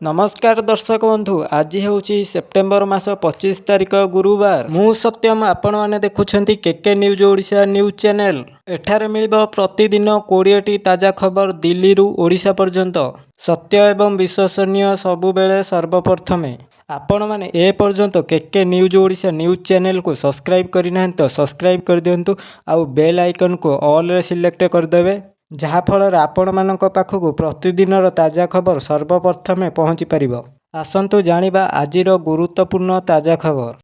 नमस्कार दर्शक बंधु, आज हूँ सेप्टेम्बर मास 25 तारिख गुरुवार। मु सत्यम आपण मैंने देखुं KK news Odisha news channel. एठारे मिलिबो प्रतिदिन 20टी ताजा खबर दिल्ली रु ओडिशा पर्यंत। सत्य एवं विश्वसनीय सबुबेले सर्वप्रथमे। आपण मैंने ए पर्यंत केके न्यूज ओडिशा न्यूज चैनल को सब्सक्राइब करना तो सब्सक्राइब कर दिंतु आउ बेल आइकन को ऑल रे सिलेक्ट करदेवे, जहाँफल आपण मानक पाखक प्रतिदिन ताजा खबर सर्वप्रथमे पहुँची पारिबो। आसंतु जानिबा आजिर गुरुत्वपूर्ण ताजा खबर।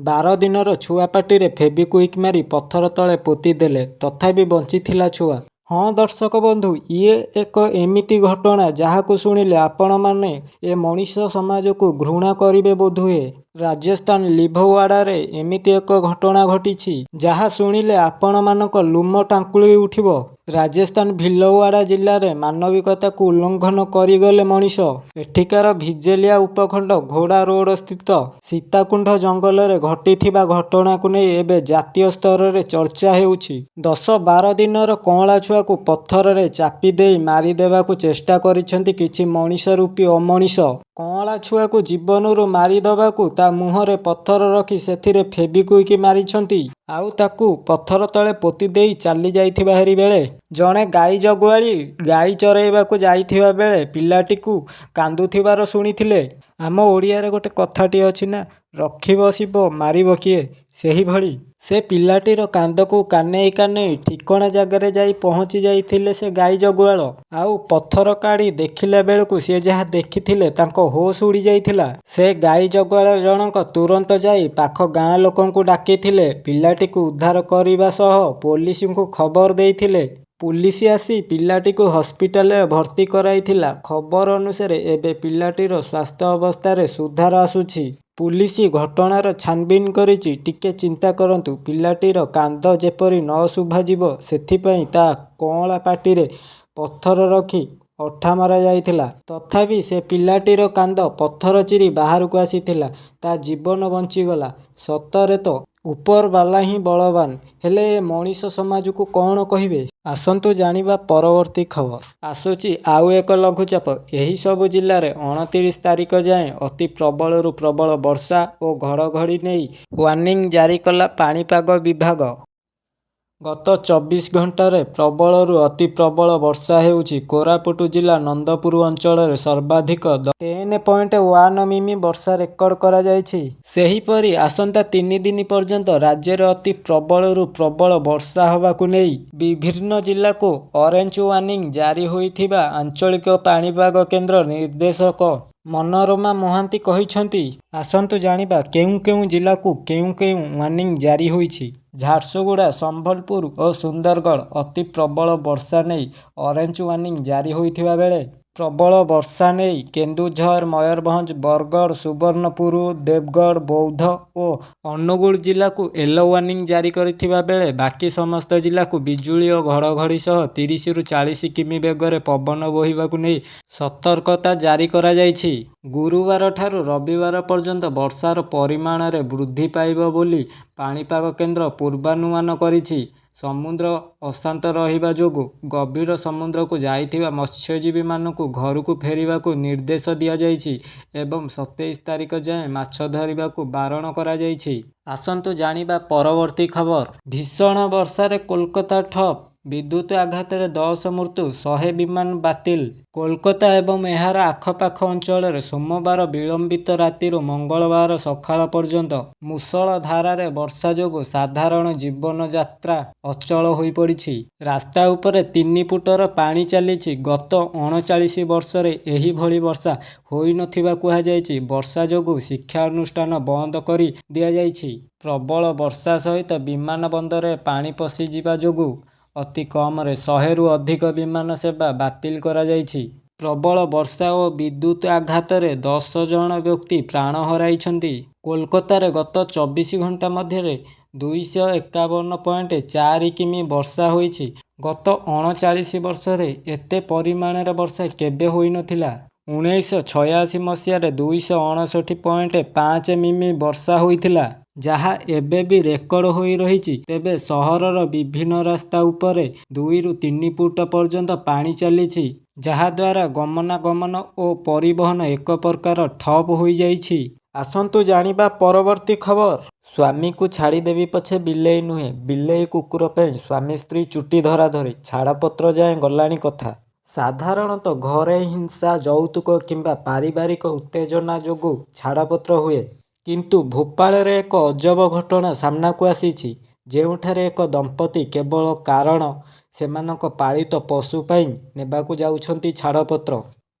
12 दिनर छुआ पाटिरे फेविक्विक मारी पत्थर तले पोती देले तथापि बंचिथिला छुआ। हाँ दर्शक बंधु, ये एक एमिति घटना जहाकु शुणिले आपण माने ए मनीष समाज को घृणा करिवे बोधुए। राजस्थान लिभवाड़ारे एमिति एक घटना घटिछि जहा शुणिले आपण मानक लुम टांकुली उठिबो। राजस्थान भिलवाड़ा जिले में मानविकता को उल्लंघन करिगले मनीष। एठिकार भिजेलिया उपखंड घोड़ा रोड स्थित सीताकुंड जंगल में घटिथिबा घटना को नहीं एबे जातीय स्तर में चर्चा हेउछि। 10-12 दिनर कँला छुआ को पत्थर रे चापी दे मारिदेवा को चेष्टा करिसेंति किछि मनीष रूपी अमनीष। कँला छुआ को जीवनरू मारिदेवा को ता मुहरे पत्थर रखी सेथिरे फेविक्विक मारिछंती आउ ताकू पत्थर तले पोती देई चाली जाइथिबा हेरी बेले जणे गाई जगुआली गाई चरेइबाकू जाइथिबा बेले पिलाटी को कांदुथिबार शुणिथिले। आम ओडिया रे गोटे कथाटी अछि ना, रखिब शिव मारिब किए। सेही भली से पिलाटीर कांद को कानेई कानेई ठिकणा जगार जाई पहुँची जाइथिले से गाई जगुआल। आउ पत्थर काढ़ी देखिला बेलकू सी जहाँ देखिथिले तांको होश उड़ी जाइथिला। से गाई जगुआल जनक तुरंत जाई पाख गाँ लोकंकु डाकिथिले। पिलाटी को उद्धार करने सह पुलिस को खबर देइथिले। पुलिस आसी पिलाटी को हॉस्पिटल में भर्ती कराइथिला। खबर अनुसार एबे पिलाटीर स्वास्थ्य अवस्था सुधार आसुछि। पुलिस घटनार छानबीन करिछि। टिके चिंता करंतु, पिलाटीर कांद जेपरी न शुभाजिब सेथिपई ता कँला पाटिरे पत्थर रखी अठा मारा जाइथिला। तथापि से पिलाटीर कांद पत्थर चिरी बाहर को आसीथिला। ता जीवन बंचीगला। सतरे तो ऊपर बाला ही बलवान। हेले मनीष समाज को कौन कहिबे। आसंतु जानिबा परवर्ती खबर। आसुची आउ एक लघुचाप। एही सबु जिल्ला रे 29 तारिख जाए अति प्रबल प्रबल वर्षा और घड़घड़ी नहीं वार्निंग जारी कला पाणीपाग विभाग। गत 24 घंटे प्रबल अति प्रबल वर्षा हेउछि। कोरापुट जिला नंदपुर अंचल में सर्वाधिक 10.1 मिमी वर्षा रेकर्ड करा जायछि। सेहीपरि आसंता 3 दिन पर्यंत राज्य में अति प्रबल प्रबल वर्षा होबाकु नेई विभिन्न जिला को ऑरेंज वार्निंग जारी होइथिबा आंचलिक पाणीपाग केन्द्र निर्देशक मनोरमा महांती कहिछंती। आसंतु जानिबा केउ केउ जिला को केउ केउ वार्निंग जारी होइछि। झारसुगुड़ा, संबलपुर और सुंदरगढ़ अति प्रबल वर्षा नहीं ऑरेंज वार्निंग जारी होइथिबा बेले प्रबल वर्षा नहीं केन्दुझर, मयूरभंज, बरगढ़, सुवर्णपुर, देवगढ़, बौद्ध और अनुगुल जिला को येलो वार्निंग जारी करिथिबा बेले बाकी समस्त जिला को बिजुली और घड़घड़ी सह 30 ରୁ 40 किमी बेगर पवन बोहिबाकू नहीं सतर्कता जारी करा जायछि। गुरुवार ठारू रविवार पर्यंत वर्षार परिमाण रे वृद्धि पाइब बोली पाणीपाग केन्द्र पूर्वानुमान करिछि। समुद्र अशांत रहिबा जोगु गभीर समुद्र को जाइथिबा मत्स्यजीवी मानकु घर को फेरिबा को निर्देश दिया जायछि एवं 27 तारिख जाए माछ धरिबा को बारण करा जायछि। आसंतु जानिबा परवर्ती खबर। भीषण वर्षा रे कोलकाता ठप। विद्युत आघात 10 मृत्यु, 100 विमान बातिल। कोलकाता एवं एहार आखपाख अंचल में सोमवार विलंबित राति मंगलवार सकाळ पर्यंत मूषल धारारे वर्षा जोगु साधारण जीवन यात्रा अचल हो पड़ी। रास्ता उपरे 3 फुटर पानी चली। गत 39 वर्ष एही भली वर्षा होई नथिबा कुहा जायछि। वर्षा जोगु शिक्षा अनुष्ठान बंद करी दिया जायछि। प्रबल वर्षा सहित विमान बंदर पानी पशि जिबा जोगु अति कम 100 ରୁ अधिक विमान सेवा बातिल करा जायछि। प्रबल वर्षा और विद्युत आघात 10 जन व्यक्ति प्राण हराइछंती। कोलकाता रे गत 24 घंटा मध्य 251.4 किमी वर्षा होइछि। गत 39 वर्ष एते परिमाण वर्षा केबे होई नथिला। 1986 मसीह 259.5 मिमी वर्षा होइथिला, जहा एबे भी रेकर्ड होई रहिछि। तेबे सहरर विभिन्न रास्ता उपरे 2 ରୁ 3 फुट पर्यंत पानी चलिछि। ଯାହାଦ୍ୱାରା ଗମନାଗମନ ଓ ପରିବହନ ଏକ ପ୍ରକାର ଠପ୍ ହୋଇଯାଇଛି। ଆସନ୍ତୁ ଜାଣିବା ପରବର୍ତ୍ତୀ ଖବର। ସ୍ୱାମୀକୁ ଛାଡ଼ିଦେବି ପଛେ ବିଲେଇ ନୁହେଁ, ବିଲେଇ କୁକୁର ପାଇଁ ସ୍ୱାମୀ ସ୍ତ୍ରୀ ଚୁଟି ଧରାଧରି, ଛାଡ଼ପତ୍ର ଯାଏଁ ଗଲାଣି କଥା। ସାଧାରଣତଃ ଘରେ ହିଂସା, ଯୌତୁକ କିମ୍ବା ପାରିବାରିକ ଉତ୍ତେଜନା ଯୋଗୁଁ ଛାଡ଼ପତ୍ର ହୁଏ। କିନ୍ତୁ ଭୋପାଳରେ ଏକ ଅଜବ ଘଟଣା ସାମ୍ନାକୁ ଆସିଛି, ଯେଉଁଠାରେ ଏକ ଦମ୍ପତି କେବଳ କାରଣ ସେମାନଙ୍କ ପାଳିତ ପଶୁ ପାଇଁ ନେବାକୁ ଯାଉଛନ୍ତି ଛାଡ଼ପତ୍ର।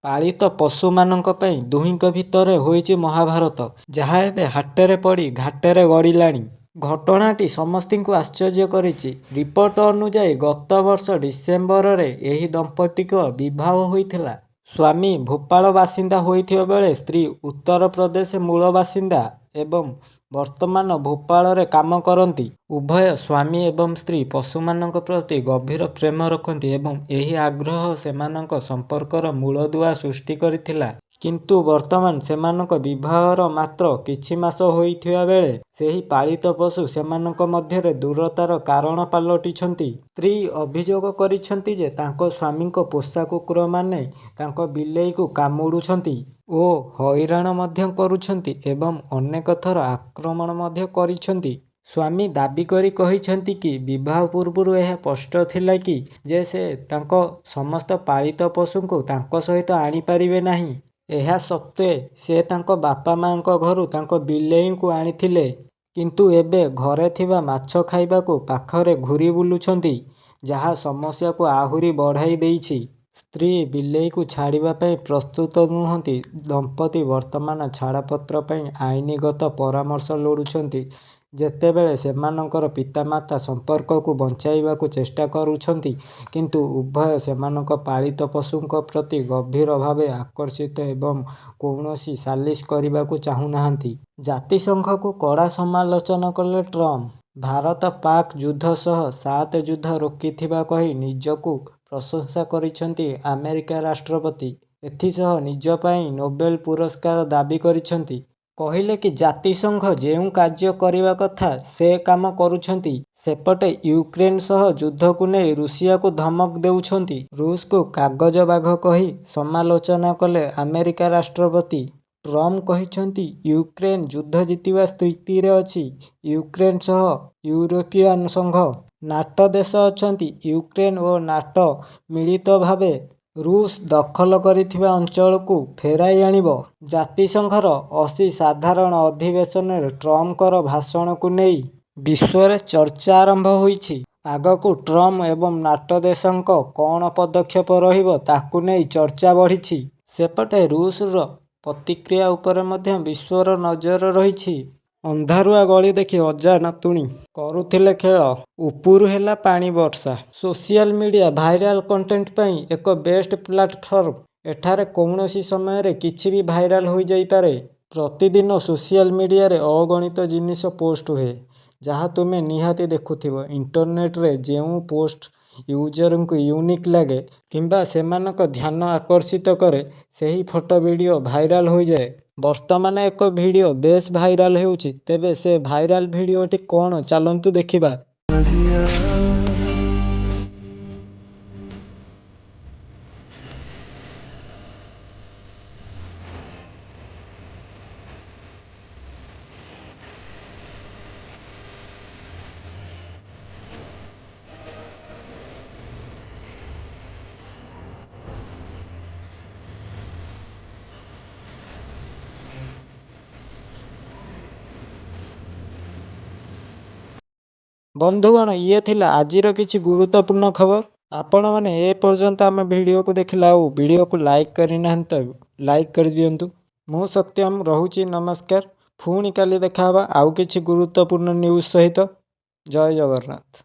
ପାଳିତ ପଶୁମାନଙ୍କ ପାଇଁ ଦୁହିଁଙ୍କ ଭିତରେ ହୋଇଛି ମହାଭାରତ, ଯାହା ଏବେ ହାଟରେ ପଡ଼ି ଘାଟରେ ଗଡ଼ିଲାଣି। ଘଟଣାଟି ସମସ୍ତଙ୍କୁ ଆଶ୍ଚର୍ଯ୍ୟ କରିଛି। ରିପୋର୍ଟ ଅନୁଯାୟୀ ଗତ ବର୍ଷ ଡିସେମ୍ବରରେ ଏହି ଦମ୍ପତିଙ୍କ ବିବାହ ହୋଇଥିଲା। ସ୍ୱାମୀ ଭୋପାଳ ବାସିନ୍ଦା ହୋଇଥିବା ବେଳେ ସ୍ତ୍ରୀ ଉତ୍ତରପ୍ରଦେଶ ମୂଳ ବାସିନ୍ଦା ଏବଂ ବର୍ତ୍ତମାନ ଭୋପାଳରେ କାମ କରନ୍ତି। ଉଭୟ ସ୍ୱାମୀ ଏବଂ ସ୍ତ୍ରୀ ପଶୁମାନଙ୍କ ପ୍ରତି ଗଭୀର ପ୍ରେମ ରଖନ୍ତି ଏବଂ ଏହି ଆଗ୍ରହ ସେମାନଙ୍କ ସମ୍ପର୍କର ମୂଳଦୁଆ ସୃଷ୍ଟି କରିଥିଲା। କିନ୍ତୁ ବର୍ତ୍ତମାନ ସେମାନଙ୍କ ବିବାହର ମାତ୍ର କିଛି ମାସ ହୋଇଥିବା ବେଳେ ସେହି ପାଳିତ ପଶୁ ସେମାନଙ୍କ ମଧ୍ୟରେ ଦୂରତାର କାରଣ ପାଲଟିଛନ୍ତି। ସ୍ତ୍ରୀ ଅଭିଯୋଗ କରିଛନ୍ତି ଯେ ତାଙ୍କ ସ୍ୱାମୀଙ୍କ ପୋଷା କୁକୁରମାନେ ତାଙ୍କ ବିଲେଇକୁ କାମୁଡୁଛନ୍ତି ଓ ହଇରାଣ ମଧ୍ୟ କରୁଛନ୍ତି ଏବଂ ଅନେକ ଥର ଆକ୍ରମଣ ମଧ୍ୟ କରିଛନ୍ତି। ସ୍ୱାମୀ ଦାବି କରି କହିଛନ୍ତି କି ବିବାହ ପୂର୍ବରୁ ଏହା ସ୍ପଷ୍ଟ ଥିଲା କି ଯେ ସେ ତାଙ୍କ ସମସ୍ତ ପାଳିତ ପଶୁଙ୍କୁ ତାଙ୍କ ସହିତ ଆଣିପାରିବେ ନାହିଁ। ଏହା ସତ୍ତ୍ୱେ ସେ ତାଙ୍କ ବାପା ମାଙ୍କ ଘରୁ ତାଙ୍କ ବିଲେଇଙ୍କୁ ଆଣିଥିଲେ, କିନ୍ତୁ ଏବେ ଘରେ ଥିବା ମାଛ ଖାଇବାକୁ ପାଖରେ ଘୂରି ବୁଲୁଛନ୍ତି, ଯାହା ସମସ୍ୟାକୁ ଆହୁରି ବଢ଼ାଇ ଦେଇଛି। ସ୍ତ୍ରୀ ବିଲେଇକୁ ଛାଡ଼ିବା ପାଇଁ ପ୍ରସ୍ତୁତ ନୁହନ୍ତି। ଦମ୍ପତି ବର୍ତ୍ତମାନ ଛାଡ଼ପତ୍ର ପାଇଁ ଆଇନଗତ ପରାମର୍ଶ ଲୋଡୁଛନ୍ତି, ଯେତେବେଳେ ସେମାନଙ୍କର ପିତାମାତା ସମ୍ପର୍କକୁ ବଞ୍ଚାଇବାକୁ ଚେଷ୍ଟା କରୁଛନ୍ତି। କିନ୍ତୁ ଉଭୟ ସେମାନଙ୍କ ପାଳିତ ପଶୁଙ୍କ ପ୍ରତି ଗଭୀର ଭାବେ ଆକର୍ଷିତ ଏବଂ କୌଣସି ସାଲିସ କରିବାକୁ ଚାହୁଁନାହାନ୍ତି। ଜାତିସଂଘକୁ କଡ଼ା ସମାଲୋଚନା କଲେ ଟ୍ରମ୍ପ। ଭାରତ-ପାକ୍ ଯୁଦ୍ଧ ସହ 7 ଯୁଦ୍ଧ ରୋକିଥିବା କହି ନିଜକୁ ପ୍ରଶଂସା କରିଛନ୍ତି ଆମେରିକା ରାଷ୍ଟ୍ରପତି। ଏଥିସହ ନିଜ ପାଇଁ ନୋବେଲ ପୁରସ୍କାର ଦାବି କରିଛନ୍ତି। କହିଲେ କି ଜାତିସଂଘ ଯେଉଁ କାର୍ଯ୍ୟ କରିବା କଥା ସେ କାମ କରୁଛନ୍ତି। ସେପଟେ ୟୁକ୍ରେନ ସହ ଯୁଦ୍ଧକୁ ନେଇ ରୁଷିଆକୁ ଧମକ ଦେଉଛନ୍ତି। ରୁଷକୁ କାଗଜବାଘ କହି ସମାଲୋଚନା କଲେ ଆମେରିକା ରାଷ୍ଟ୍ରପତି। ଟ୍ରମ୍ପ କହିଛନ୍ତି ୟୁକ୍ରେନ ଯୁଦ୍ଧ ଜିତିବା ସ୍ଥିତିରେ ଅଛି। ୟୁକ୍ରେନ ସହ ୟୁରୋପୀୟ ସଂଘ, ନାଟୋ ଦେଶ ଅଛନ୍ତି। ୟୁକ୍ରେନ ଓ ନାଟୋ ମିଳିତ ଭାବେ ରୁଷ ଦଖଲ କରିଥିବା ଅଞ୍ଚଳକୁ ଫେରାଇ ଆଣିବ। ଜାତିସଂଘର 80 ସାଧାରଣ ଅଧିବେଶନରେ ଟ୍ରମ୍ପଙ୍କର ଭାଷଣକୁ ନେଇ ବିଶ୍ୱରେ ଚର୍ଚ୍ଚା ଆରମ୍ଭ ହୋଇଛି। ଆଗକୁ ଟ୍ରମ୍ପ ଏବଂ ନାଟୋ ଦେଶଙ୍କ କ'ଣ ପଦକ୍ଷେପ ରହିବ ତାକୁ ନେଇ ଚର୍ଚ୍ଚା ବଢ଼ିଛି। ସେପଟେ ରୁଷର ପ୍ରତିକ୍ରିୟା ଉପରେ ମଧ୍ୟ ବିଶ୍ୱର ନଜର ରହିଛି। ଅନ୍ଧାରୁଆ ଗଳି ଦେଖି ଅଜା ନାତୁଣୀ କରୁଥିଲେ ଖେଳ, ଉପରୁ ହେଲା ପାଣି ବର୍ଷା। ସୋସିଆଲ ମିଡିଆ ଭାଇରାଲ କଣ୍ଟେଣ୍ଟ ପାଇଁ ଏକ ବେଷ୍ଟ ପ୍ଲାଟଫର୍ମ। ଏଠାରେ କୌଣସି ସମୟରେ କିଛି ବି ଭାଇରାଲ ହୋଇଯାଇପାରେ। ପ୍ରତିଦିନ ସୋସିଆଲ ମିଡିଆରେ ଅଗଣିତ ଜିନିଷ ପୋଷ୍ଟ ହୁଏ, ଯାହା ତୁମେ ନିହାତି ଦେଖୁଥିବ। ଇଣ୍ଟରନେଟରେ ଯେଉଁ ପୋଷ୍ଟ ୟୁଜରଙ୍କୁ ୟୁନିକ୍ ଲାଗେ କିମ୍ବା ସେମାନଙ୍କ ଧ୍ୟାନ ଆକର୍ଷିତ କରେ, ସେହି ଫଟୋ ଭିଡ଼ିଓ ଭାଇରାଲ ହୋଇଯାଏ। ବର୍ତ୍ତମାନ ଏକ ଭିଡ଼ିଓ ବେଶ୍ ଭାଇରାଲ ହେଉଛି। ତେବେ ସେ ଭାଇରାଲ ଭିଡ଼ିଓଟି କ'ଣ ଚାଲନ୍ତୁ ଦେଖିବା। ବନ୍ଧୁଗଣ, ଇଏ ଥିଲା ଆଜିର କିଛି ଗୁରୁତ୍ୱପୂର୍ଣ୍ଣ ଖବର। ଆପଣମାନେ ଏ ପର୍ଯ୍ୟନ୍ତ ଆମ ଭିଡ଼ିଓକୁ ଦେଖିଲେ ଆଉ ଭିଡ଼ିଓକୁ ଲାଇକ୍ କରିନାହାନ୍ତି ତ ଲାଇକ୍ କରିଦିଅନ୍ତୁ। ମୁଁ ସତ୍ୟମ୍ ରହୁଛି, ନମସ୍କାର। ପୁଣି କାଲି ଦେଖାହେବା ଆଉ କିଛି ଗୁରୁତ୍ୱପୂର୍ଣ୍ଣ ନ୍ୟୁଜ୍ ସହିତ। ଜୟ ଜଗନ୍ନାଥ।